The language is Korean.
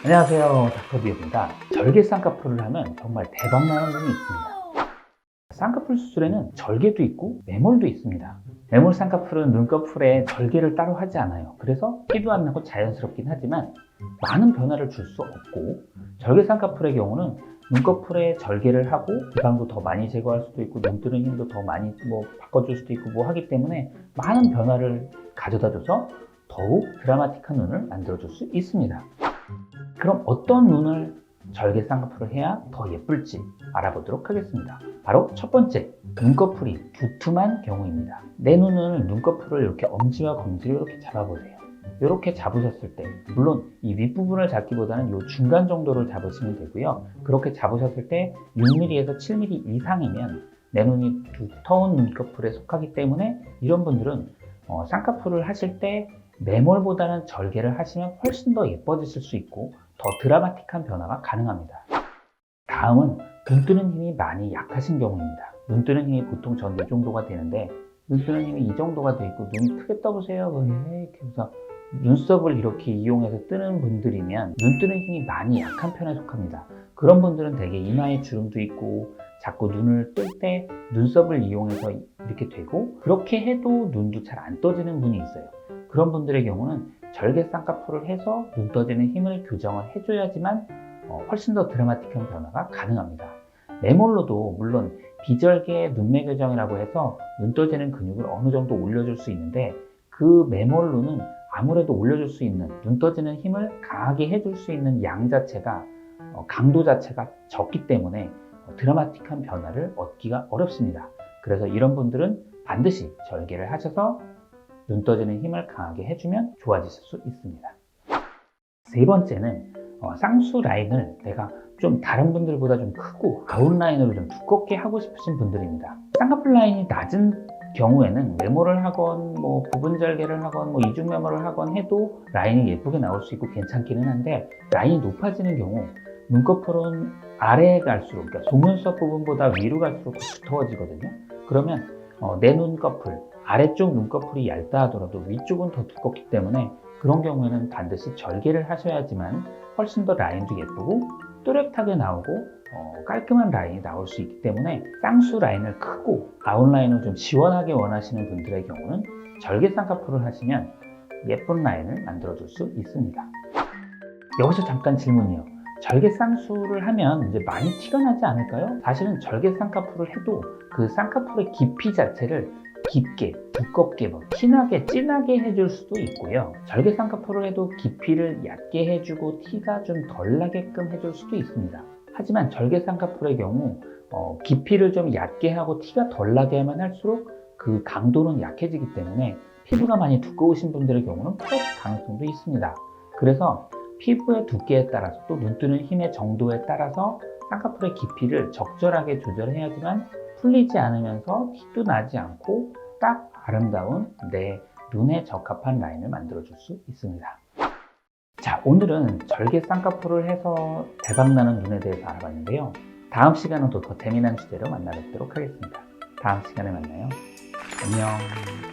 안녕하세요, 닥터디입니다. 절개 쌍꺼풀을 하면 정말 대박나는 분이 있습니다. 쌍꺼풀 수술에는 절개도 있고 매몰도 있습니다. 매몰 쌍꺼풀은 눈꺼풀에 절개를 따로 하지 않아요. 그래서 티도 안 나고 자연스럽긴 하지만 많은 변화를 줄 수 없고, 절개 쌍꺼풀의 경우는 눈꺼풀에 절개를 하고 지방도 더 많이 제거할 수도 있고 눈 뜨는 힘도 더 많이 바꿔줄 수도 있고 하기 때문에 많은 변화를 가져다줘서 더욱 드라마틱한 눈을 만들어줄 수 있습니다. 그럼 어떤 눈을 절개 쌍꺼풀을 해야 더 예쁠지 알아보도록 하겠습니다. 바로 첫 번째, 눈꺼풀이 두툼한 경우입니다. 내 눈을 눈꺼풀을 이렇게 엄지와 검지로 이렇게 잡아보세요. 이렇게 잡으셨을 때, 물론 이 윗부분을 잡기보다는 이 중간 정도를 잡으시면 되고요. 그렇게 잡으셨을 때 6mm에서 7mm 이상이면 내 눈이 두터운 눈꺼풀에 속하기 때문에 이런 분들은 쌍꺼풀을 하실 때 매몰보다는 절개를 하시면 훨씬 더 예뻐지실 수 있고 더 드라마틱한 변화가 가능합니다. 다음은 눈 뜨는 힘이 많이 약하신 경우입니다. 눈 뜨는 힘이 보통 전 이 정도가 되는데 눈 뜨는 힘이 이 정도가 돼 있고 눈 크게 떠보세요. 이렇게 해서 눈썹을 이렇게 이용해서 뜨는 분들이면 눈 뜨는 힘이 많이 약한 편에 속합니다. 그런 분들은 대개 이마에 주름도 있고 자꾸 눈을 뜰 때 눈썹을 이용해서 이렇게 되고, 그렇게 해도 눈도 잘 안 떠지는 분이 있어요. 그런 분들의 경우는 절개 쌍꺼풀을 해서 눈 떠지는 힘을 교정을 해줘야지만 훨씬 더 드라마틱한 변화가 가능합니다. 매몰로도 물론 비절개 눈매 교정이라고 해서 눈 떠지는 근육을 어느 정도 올려줄 수 있는데, 그 매몰로는 아무래도 올려줄 수 있는, 눈 떠지는 힘을 강하게 해줄 수 있는 양 자체가 강도 자체가 적기 때문에 드라마틱한 변화를 얻기가 어렵습니다. 그래서 이런 분들은 반드시 절개를 하셔서 눈 떠지는 힘을 강하게 해주면 좋아지실 수 있습니다. 세 번째는 쌍수 라인을 내가 좀 다른 분들보다 좀 크고 아웃라인으로 좀 두껍게 하고 싶으신 분들입니다. 쌍꺼풀 라인이 낮은 경우에는 매몰을 하건 부분 절개를 하건 이중 매몰을 하건 해도 라인이 예쁘게 나올 수 있고 괜찮기는 한데, 라인이 높아지는 경우 눈꺼풀은 아래에 갈수록, 그러니까 속눈썹 부분보다 위로 갈수록 두터워지거든요. 그러면 내 눈꺼풀, 아래쪽 눈꺼풀이 얇다 하더라도 위쪽은 더 두껍기 때문에 그런 경우에는 반드시 절개를 하셔야지만 훨씬 더 라인도 예쁘고 또렷하게 나오고 깔끔한 라인이 나올 수 있기 때문에, 쌍수 라인을 크고 아웃라인을 좀 시원하게 원하시는 분들의 경우는 절개 쌍꺼풀을 하시면 예쁜 라인을 만들어 줄 수 있습니다. 여기서 잠깐 질문이요. 절개 쌍수를 하면 이제 많이 티가 나지 않을까요? 사실은 절개 쌍꺼풀을 해도 그 쌍꺼풀의 깊이 자체를 깊게, 두껍게, 티나게, 진하게 해줄 수도 있고요. 절개 쌍꺼풀을 해도 깊이를 얕게 해주고 티가 좀 덜 나게끔 해줄 수도 있습니다. 하지만 절개 쌍꺼풀의 경우 깊이를 좀 얕게 하고 티가 덜 나게만 할수록 그 강도는 약해지기 때문에 피부가 많이 두꺼우신 분들의 경우는 플러스 가능성도 있습니다. 그래서 피부의 두께에 따라서 또 눈 뜨는 힘의 정도에 따라서 쌍꺼풀의 깊이를 적절하게 조절해야지만 풀리지 않으면서 티도 나지 않고 딱 아름다운 내 눈에 적합한 라인을 만들어 줄 수 있습니다. 자, 오늘은 절개 쌍꺼풀을 해서 대박나는 눈에 대해서 알아봤는데요. 다음 시간은 또 더 재미난 주제로 만나 뵙도록 하겠습니다. 다음 시간에 만나요. 안녕.